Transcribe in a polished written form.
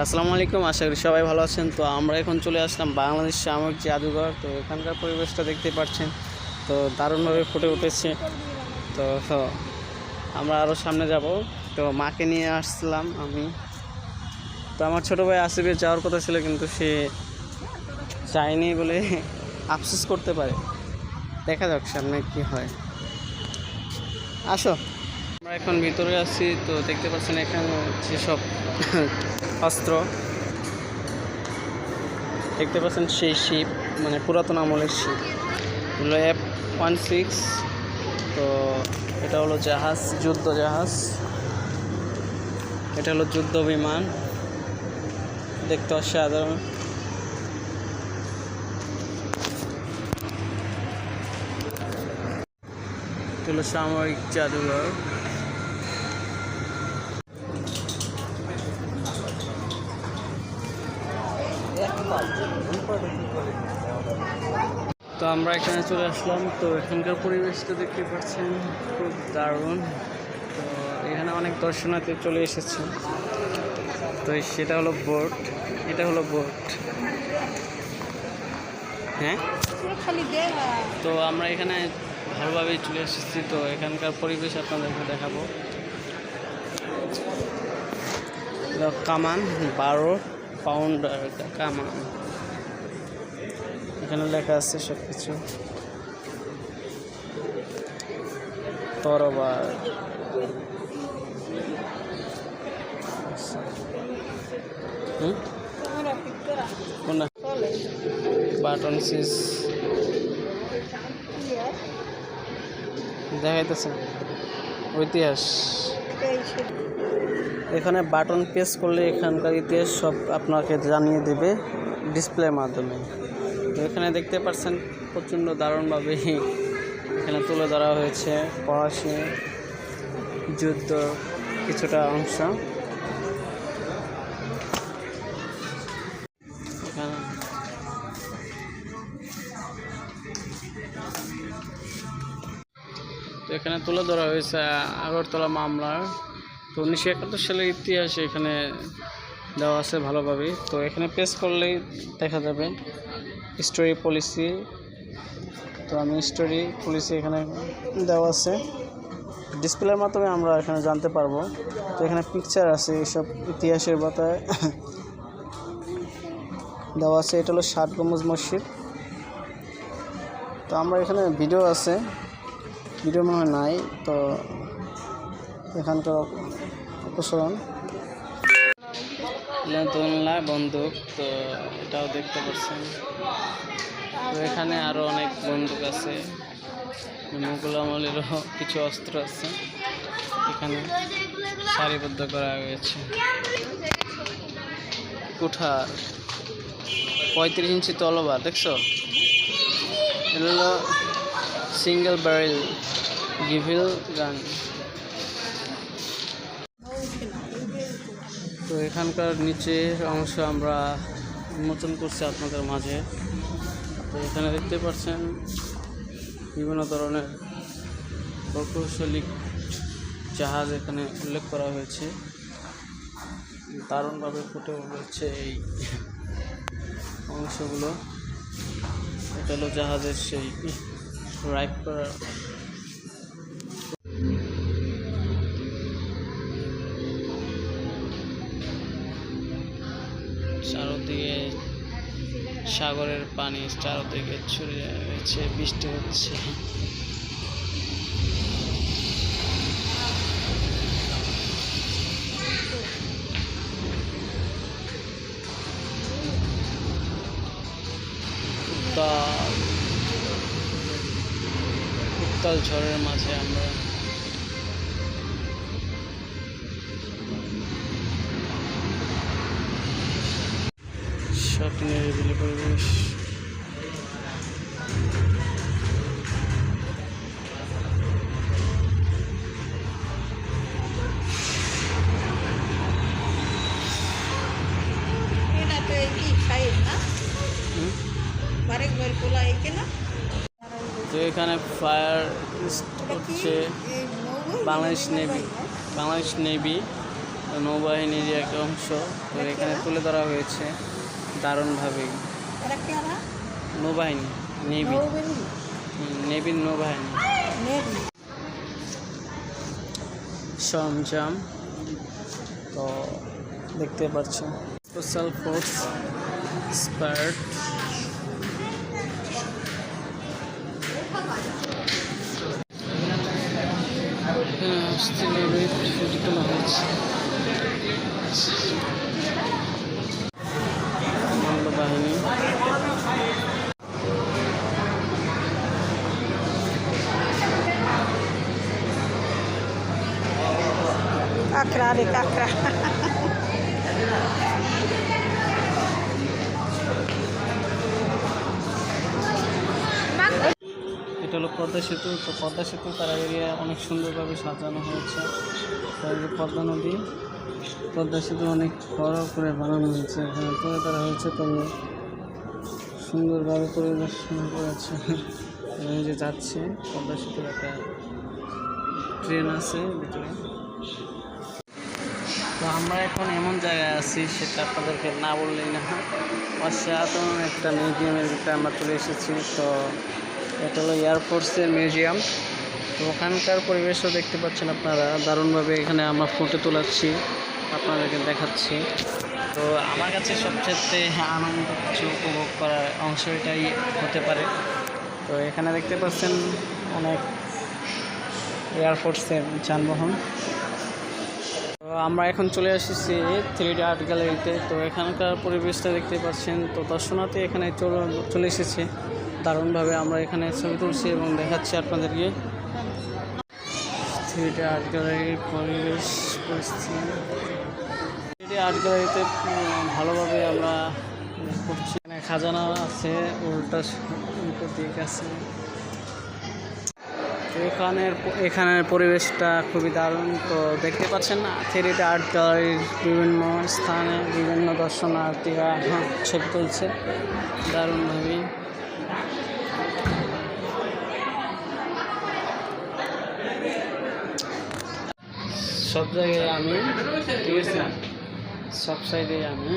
আসসালামু আলাইকুম, আশা করি সবাই ভালো আছেন। তো আমরা এখন চলে আসলাম বাংলাদেশ সামরিক জাদুঘর। তো এখানকার পরিবেশটা দেখতে পাচ্ছেন, তো দারুণভাবে ফুটে উঠেছে। তো আমরা আরও সামনে যাব। তো মাকে নিয়ে আসছিলাম আমি। তো আমার ছোটো ভাই আসিফের যাওয়ার কথা ছিল, কিন্তু সে যায়নি বলে আফসোস করতে পারে। দেখা যাক সামনে কি হয়। আসো, আমরা এখন ভিতরে আছি। তো দেখতে পাচ্ছেন এখানে যেসব অস্ত্র দেখতে পাচ্ছেন, সেই শিপ মানে পুরাতন আমলের শিপ হলো F-16। তো এটা হলো জাহাজ, যুদ্ধ জাহাজ। এটা হলো যুদ্ধ বিমান, দেখতে অসাধারণ। এটা হলো সামরিক জাদুঘর। তো আমরা এখানে চলে আসলাম। তো এখানকার পরিবেশটা দেখতে পাচ্ছেন, খুব দারুণ। তো এখানে অনেক দর্শনার্থী চলে এসেছে। তো সেটা হলো বোট, এটা হলো বোট। হ্যাঁ, তো আমরা এখানে ভালোভাবেই চলে এসেছি। তো এখানকার পরিবেশ আপনাদেরকে দেখাবো। কামান 12 পাউন্ডার কামান, এখানে লেখা আছে সব কিছু। তরবার, বাটন সিজ দেখাইতেছে ইতিহাস। এখানে বাটন প্রেস করলে এখানকার ইতিহাস সব আপনাকে জানিয়ে দেবে ডিসপ্লের মাধ্যমে। তো এখানে দেখতে পাচ্ছেন প্রচণ্ড দারুণভাবে এখানে তুলে ধরা হয়েছে ফরাসি যুদ্ধ কিছুটা অংশ। তো এখানে তুলে ধরা হয়েছে আগরতলা মামলার। তো 1971 সালের ইতিহাস এখানে দেওয়া আছে ভালোভাবে। তো এখানে প্রেস করলেই দেখা যাবে স্টোরি পলিসি। তো আমি স্টোরি পলিসি এখানে দেওয়া আছে, ডিসপ্লের মাধ্যমে আমরা এখানে জানতে পারবো। তো এখানে পিকচার আছে, এইসব ইতিহাসের বাতায় দেওয়া আছে। এটা হলো 7 গম্বুজ মসজিদ। তো আমরা এখানে ভিডিও আছে, ভিডিও মনে হয় নাই। তো এখানকার অপসারণ দোলনা বন্দুক, তো এটাও দেখতে পাচ্ছেন। তো এখানে আরও অনেক বন্দুক আছে, মুঘল আমলেরও কিছু অস্ত্র আছে এখানে সারিবদ্ধ করা হয়েছে। কুঠার 35 ইঞ্চি তলোয়ার, দেখছো? এটা হলো সিঙ্গেল ব্যারেল গিভিল গান। তো এখানকার নিচের অংশ আমরা উন্মোচন করছি আপনাদের মাঝে। তো এখানে দেখতে পাচ্ছেন বিভিন্ন ধরনের প্রকৌশলী জাহাজ এখানে উল্লেখ করা হয়েছে। দারুণভাবে ফুটে উঠেছে এই অংশগুলো। এটা হলো জাহাজের সেই রাইড করা। চারদিকে সাগরের পানি, চারদিকে ছড়িয়ে রয়েছে, বৃষ্টি হচ্ছে। উত্তাল ঝড়ের মাঝে আমরা সব নিরিবিলি পরিবেশ। তো এখানে ফায়ার হচ্ছে বাংলাদেশ নেভি নৌবাহিনীর এক অংশ, তো এখানে তুলে ধরা হয়েছে দারুণভাবেই। নৌবাহিনী, নেভি, নেভির নৌবাহিনী সরঞ্জাম তো দেখতে পাচ্ছেন। স্পেশাল ফোর্স স্পার্ট, ফুটি তোলা হয়েছে। বাহিনী কাঁকড়া রে কাঁকড়া। এটা হলো পদ্মা সেতু। তো পদ্মা সেতু তারা এরিয়া অনেক সুন্দরভাবে সাজানো হয়েছে। পদ্মা নদী, পদ্মা সেতু অনেক বড় করে বানানো হয়েছে, এখানে তুলে ধরা হয়েছে। তবে সুন্দরভাবে পরিদর্শন করেছে। এই যে যাচ্ছে পদ্মা সেতুর একটা ট্রেন আছে ভিতরে। তো আমরা এখন এমন জায়গায় আছি সেটা আপনাদেরকে না বললেই না। অসাধারণ একটা মিউজিয়ামের ভিতরে আমরা চলে এসেছি। তো এটা হলো এয়ারফোর্সের মিউজিয়াম। তো ওখানকার পরিবেশও দেখতে পাচ্ছেন আপনারা দারুণভাবে। এখানে আমরা ফটো তোলাচ্ছি, আপনাদেরকে দেখাচ্ছি। তো আমার কাছে সবচেয়ে আনন্দ কিছু উপভোগ করার অংশ এটাই হতে পারে। তো এখানে দেখতে পাচ্ছেন অনেক এয়ারফোর্সের যানবাহন। তো আমরা এখন চলে এসেছি 3D আর্ট গ্যালারিতে। তো এখানকার পরিবেশটা দেখতে পাচ্ছেন। তো দর্শনার্থী এখানে চলে এসেছে দারুণভাবে। আমরা এখানে ছবি তুলছি এবং দেখাচ্ছি আপনাদেরকে 3D আর্ট গ্যালারির পরিবেশ পরিস্থিতি। 3D আর্ট গ্যালারিতে ভালোভাবে আমরা করছি। এখানে খাজানা আছে, উল্টো দিক আছে। এখানের পরিবেশটা খুবই দারুণ। তো দেখতে পাচ্ছেন না 3D আর্ট গ্যালারির বিভিন্ন স্থানে বিভিন্ন দর্শনার্থীরা ছবি তুলছে দারুণভাবেই। সব জায়গায় আমি, ঠিক আছে, সব সাইডে আমি